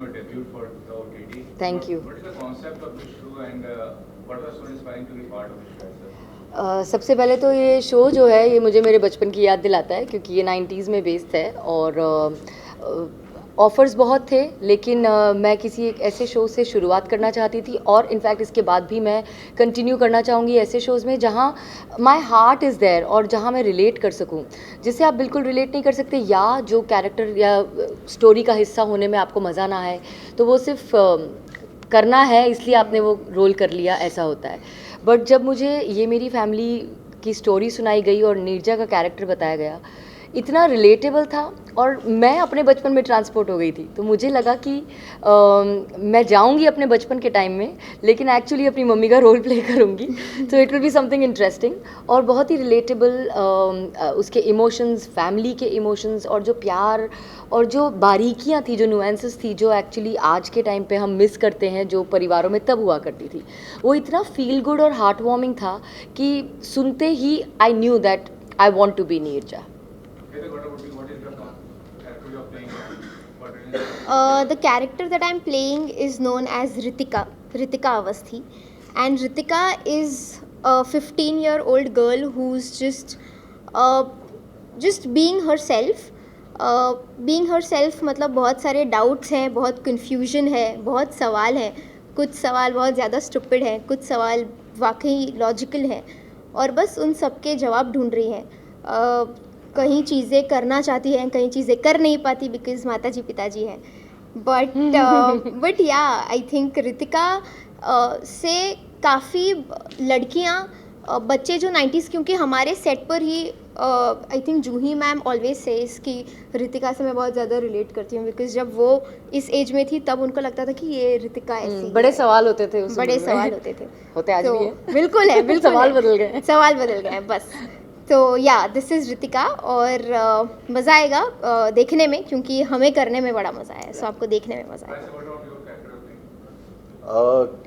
debut for the OTT. Thank you. What is the concept of this show and what was so inspiring to be part of this show? सबसे पहले तो ये show जो है ये मुझे मेरे बचपन की याद दिलाता है क्योंकि ये 90s में बेस्ड है और ऑफ़र्स बहुत थे लेकिन मैं किसी एक ऐसे शो से शुरुआत करना चाहती थी और इनफैक्ट इसके बाद भी मैं कंटिन्यू करना चाहूँगी ऐसे शोज़ में जहाँ माय हार्ट इज़ देयर और जहाँ मैं रिलेट कर सकूँ, जिससे आप बिल्कुल रिलेट नहीं कर सकते या जो कैरेक्टर या स्टोरी का हिस्सा होने में आपको मज़ा ना आए, तो वो सिर्फ करना है इसलिए आपने वो रोल कर लिया, ऐसा होता है। बट जब मुझे ये मेरी फैमिली की स्टोरी सुनाई गई और नीरजा का कैरेक्टर बताया गया, इतना रिलेटेबल था और मैं अपने बचपन में ट्रांसपोर्ट हो गई थी, तो मुझे लगा कि मैं जाऊंगी अपने बचपन के टाइम में लेकिन एक्चुअली अपनी मम्मी का रोल प्ले करूंगी, तो it will be something interesting और बहुत ही रिलेटेबल। उसके इमोशंस, फैमिली के इमोशंस और जो प्यार और जो बारीकियां थी, जो नुएंसेस थी, जो एक्चुअली आज के टाइम पे हम मिस करते हैं, जो परिवारों में तब हुआ करती थी, वो इतना फील गुड और हार्ट वार्मिंग था कि सुनते ही I knew that I want to be Neerja. The character that I'm playing is known as Ritika Avasthi, and Ritika is a 15-year-old girl who's just being herself. Being herself मतलब बहुत सारे doubts हैं, बहुत confusion है, बहुत सवाल हैं, कुछ सवाल बहुत ज़्यादा स्टूपिड हैं, कुछ सवाल वाकई लॉजिकल हैं और बस उन सब के जवाब ढूंढ रही हैं। कहीं चीज़ें करना चाहती हैं, कहीं चीज़ें कर नहीं पाती बिकॉज माता जी पिताजी हैं। बट या आई थिंक रितिका से काफ़ी लड़कियां, बच्चे जो 90s, क्योंकि हमारे सेट पर ही I think Juhi ma'am always says कि रितिका से मैं बहुत ज़्यादा रिलेट करती हूँ बिकॉज जब वो इस एज में थी तब उनको लगता था कि ये रितिका ऐसी बड़े सवाल होते थे उस बड़े उम्र में। सवाल होते थे होते आज तो भी है। बिल्कुल है, बिल्कुल सवाल है। बदल गए। सवाल बदल गए हैं बस। तो या दिस इज़ रितिका और मज़ा आएगा देखने में क्योंकि हमें करने में बड़ा मज़ा आया, सो आपको देखने में मज़ा आएगा।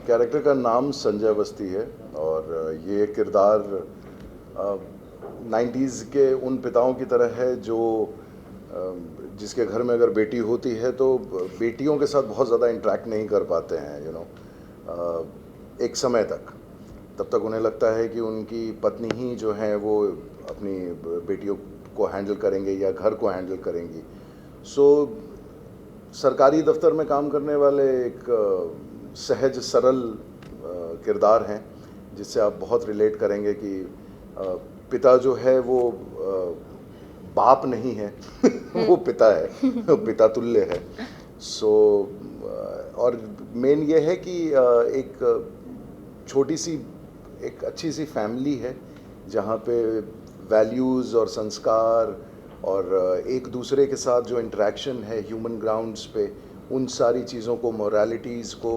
कैरेक्टर का नाम संजय अवस्थी है और ये किरदार 90s के उन पिताओं की तरह है जो जिसके घर में अगर बेटी होती है तो बेटियों के साथ बहुत ज़्यादा इंटरेक्ट नहीं कर पाते हैं, यू नो, एक समय तक। तब तक उन्हें लगता है कि उनकी पत्नी ही जो है वो अपनी बेटियों को हैंडल करेंगे या घर को हैंडल करेंगी। सो सरकारी दफ्तर में काम करने वाले एक सहज सरल किरदार हैं जिससे आप बहुत रिलेट करेंगे कि पिता जो है वो बाप नहीं है वो पिता है पिता तुल्य है। सो और मेन ये है कि एक छोटी सी एक अच्छी सी फैमिली है जहाँ पे वैल्यूज़ और संस्कार और एक दूसरे के साथ जो इंटरेक्शन है ह्यूमन ग्राउंड्स पे, उन सारी चीज़ों को, मोरालिटीज़ को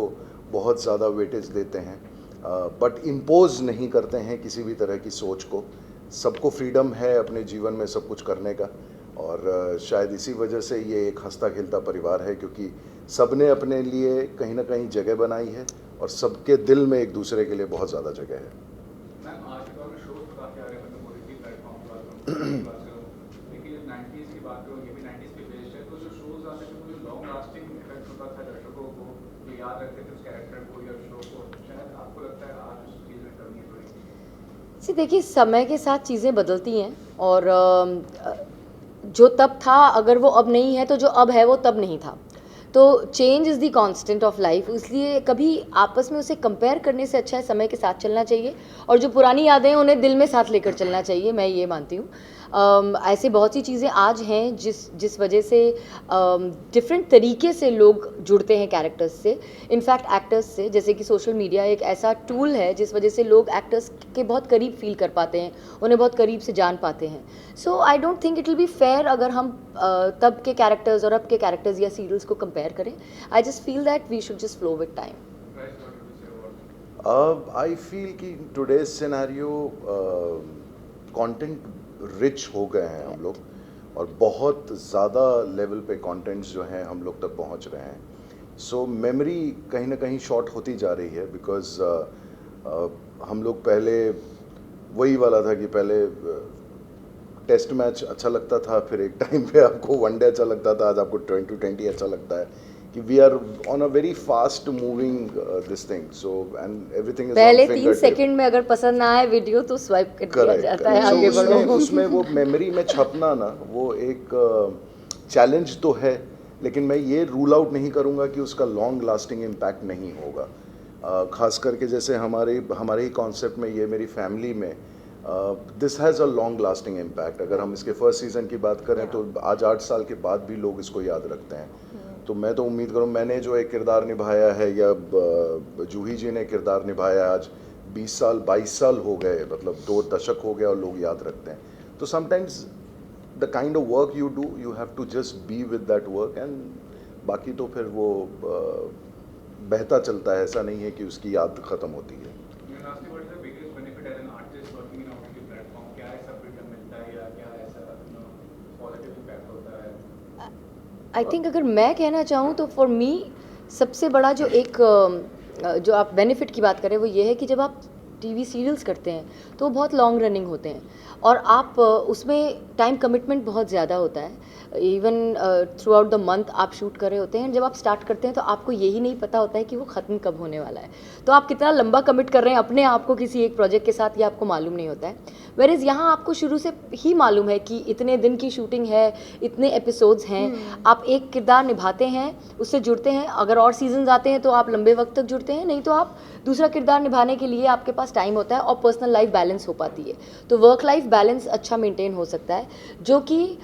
बहुत ज़्यादा वेटेज देते हैं, बट इम्पोज नहीं करते हैं किसी भी तरह की सोच को। सबको फ्रीडम है अपने जीवन में सब कुछ करने का और शायद इसी वजह से ये एक हंसता खेलता परिवार है क्योंकि सब ने अपने लिए कहीं ना कहीं जगह बनाई है और सबके दिल में एक दूसरे के लिए बहुत ज़्यादा जगह है। देखिए, समय के साथ चीज़ें बदलती हैं और जो तब था अगर वो अब नहीं है तो जो अब है वो तब नहीं था। तो change is the constant of life, इसलिए कभी आपस में उसे कंपेयर करने से अच्छा है समय के साथ चलना चाहिए और जो पुरानी यादें हैं उन्हें दिल में साथ लेकर चलना चाहिए, मैं ये मानती हूँ। ऐसे बहुत सी चीज़ें आज हैं जिस वजह से डिफरेंट तरीके से लोग जुड़ते हैं कैरेक्टर्स से, इनफैक्ट एक्टर्स से, जैसे कि सोशल मीडिया एक ऐसा टूल है जिस वजह से लोग एक्टर्स के बहुत करीब फील कर पाते हैं, उन्हें बहुत करीब से जान पाते हैं। So I don't think it will be fair अगर हम तब के कैरेक्टर्स और अब के कैरेक्टर्स या सीरियल्स को कंपेयर करें। I just feel that we should just flow with time. I feel कि टुडेज सिनेरियो कंटेंट रिच हो गए हैं हम लोग और बहुत ज़्यादा लेवल पे कंटेंट्स जो हैं हम लोग तक पहुंच रहे हैं। सो मेमोरी कहीं ना कहीं शॉर्ट होती जा रही है बिकॉज हम लोग पहले वही वाला था कि पहले टेस्ट मैच अच्छा लगता था, फिर एक टाइम पे आपको वनडे अच्छा लगता था, आज आपको 2020 अच्छा लगता है। कि we are on a very fast moving this thing, so and everything is पहले 3 सेकंड में अगर पसंद ना आए वीडियो तो स्वाइप कर दिया जाता है, आगे बढ़ो। उसमें वो मेमोरी में छपना ना, वो एक चैलेंज तो है, लेकिन मैं ये रूल आउट नहीं करूँगा कि उसका लॉन्ग लास्टिंग इम्पैक्ट नहीं होगा। ख़ास करके जैसे हमारे ही कॉन्सेप्ट में, ये मेरी फैमिली में this has a long lasting impact. अगर हम इसके फर्स्ट सीज़न की बात करें तो आज 8 साल के बाद भी लोग इसको याद रखते हैं। तो मैं तो उम्मीद करूँ, मैंने जो एक किरदार निभाया है या जूही जी ने किरदार निभाया है, आज 20 साल 22 साल हो गए, मतलब 2 दशक हो गया और लोग याद रखते हैं। तो sometimes the kind of work you do, you have to just be with that work, and बाकी तो फिर वो बहता चलता है, ऐसा नहीं है कि उसकी याद ख़त्म होती है। Lastly, what is the biggest benefit as an artist working in OTT platform? क्या ऐसा freedom मिलता है या क्या ऐसा positive impact होता है? आई थिंक अगर मैं कहना चाहूँ तो फॉर मी सबसे बड़ा जो एक जो आप बेनिफिट की बात करें वो ये है कि जब आप टीवी सीरियल्स करते हैं तो वो बहुत लॉन्ग रनिंग होते हैं और आप उसमें टाइम कमिटमेंट बहुत ज़्यादा होता है। Even through out the month आप शूट कर रहे होते हैं, जब आप स्टार्ट करते हैं तो आपको यही नहीं पता होता है कि वो ख़त्म कब होने वाला है, तो आप कितना लंबा कमिट कर रहे हैं अपने आप को किसी एक प्रोजेक्ट के साथ, ये आपको मालूम नहीं होता है। वेरेज़ यहाँ आपको शुरू से ही मालूम है कि इतने दिन की शूटिंग है, इतने एपिसोड्स हैं, आप एक किरदार निभाते हैं, उससे जुड़ते हैं। अगर और सीजन्स आते हैं तो आप लंबे वक्त तक जुड़ते हैं, नहीं तो आप दूसरा किरदार निभाने के लिए आपके पास टाइम होता है और पर्सनल लाइफ बैलेंस हो पाती है। तो वर्क लाइफ बैलेंस अच्छा मेंटेन हो सकता है, जो कि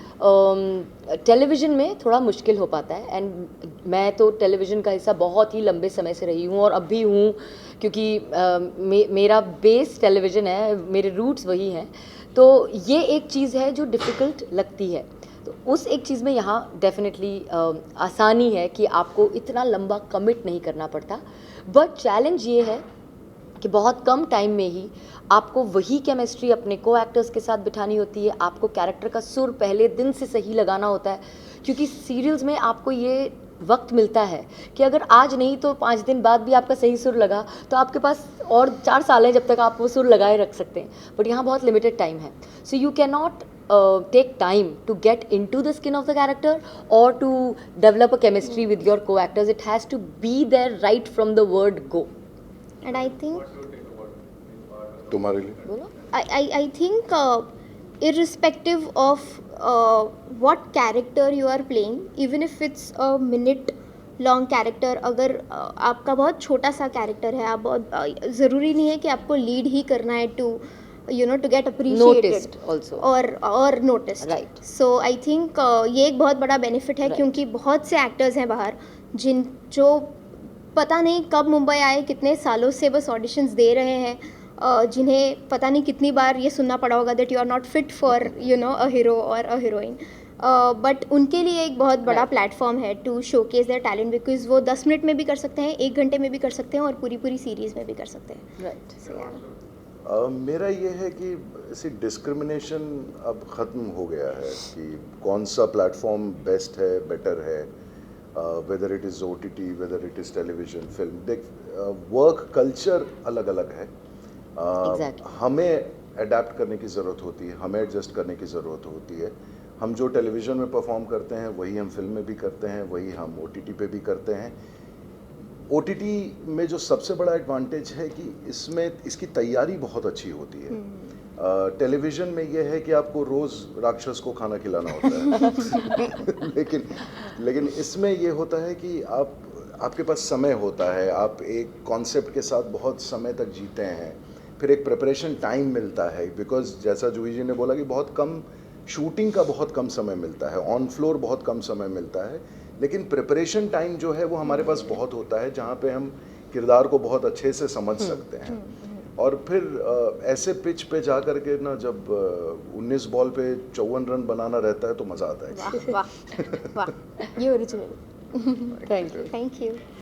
टेलीविज़न में थोड़ा मुश्किल हो पाता है। एंड मैं तो टेलीविज़न का हिस्सा बहुत ही लंबे समय से रही हूँ और अब भी हूँ, क्योंकि मेरा बेस टेलीविज़न है, मेरे रूट्स वही हैं। तो ये एक चीज़ है जो डिफ़िकल्ट लगती है। तो उस एक चीज़ में यहाँ डेफिनेटली आसानी है कि आपको इतना लंबा कमिट नहीं करना पड़ता। बट चैलेंज ये है कि बहुत कम टाइम में ही आपको वही केमिस्ट्री अपने को एक्टर्स के साथ बिठानी होती है, आपको कैरेक्टर का सुर पहले दिन से सही लगाना होता है, क्योंकि सीरियल्स में आपको ये वक्त मिलता है कि अगर आज नहीं तो 5 दिन बाद भी आपका सही सुर लगा तो आपके पास और 4 साल है जब तक आप वो सुर लगाए रख सकते हैं। बट यहाँ बहुत लिमिटेड टाइम है, so you can not take time to get into the skin of the character or to develop a chemistry with your co-actors. It has to be there right from the word go. And I think What's your take about this part of तुम्हारे लिए बोलो। I think irrespective of what character you are playing, even if it's a minute long character, अगर आपका बहुत छोटा सा character है, आप बहुत ज़रूरी नहीं है कि आपको लीड ही करना है to to get appreciated Noticed also. और noticed. Right. So I think ये एक बहुत बड़ा benefit है, Right. क्योंकि बहुत से actors हैं बाहर जो पता नहीं कब मुंबई आए, कितने सालों से बस auditions दे रहे हैं, जिन्हें पता नहीं कितनी बार ये सुनना पड़ा होगा that you are not fit for a hero or a heroine. But उनके लिए एक बहुत बड़ा प्लेटफॉर्म है to showcase their talent, because वो 10 मिनट में भी कर सकते हैं, 1 घंटे में भी कर सकते हैं और पूरी सीरीज़ में भी कर सकते हैं। Right. मेरा ये है कि इसी डिस्क्रिमिनेशन अब ख़त्म हो गया है कि कौन सा प्लेटफॉर्म बेस्ट है, बेटर है, whether it is OTT, whether it is television, film. देख, वर्क कल्चर अलग अलग है। Exactly. हमें अडेप्ट करने की ज़रूरत होती है, हमें एडजस्ट करने की ज़रूरत होती है। हम जो टेलीविज़न में परफॉर्म करते हैं वही हम फिल्म में भी करते हैं, वही हम OTT पे भी करते हैं। OTT में जो सबसे बड़ा एडवांटेज है कि इसमें इसकी तैयारी बहुत अच्छी होती है। टेलीविज़न में यह है कि आपको रोज़ राक्षस को खाना खिलाना होता है लेकिन इसमें ये होता है कि आपके पास समय होता है, आप एक कॉन्सेप्ट के साथ बहुत समय तक जीते हैं, फिर एक प्रिपरेशन टाइम मिलता है, बिकॉज जैसा जूही जी ने बोला कि बहुत कम शूटिंग का बहुत कम समय मिलता है, ऑन फ्लोर बहुत कम समय मिलता है, लेकिन प्रिपरेशन टाइम जो है वो हमारे पास बहुत होता है, जहाँ पे हम किरदार को बहुत अच्छे से समझ सकते हैं। और फिर ऐसे पिच पे जा कर के ना, जब 19 बॉल पे 54 रन बनाना रहता है तो मज़ा आता है। वाह वाह वाह, ये original. Thank you. Thank you.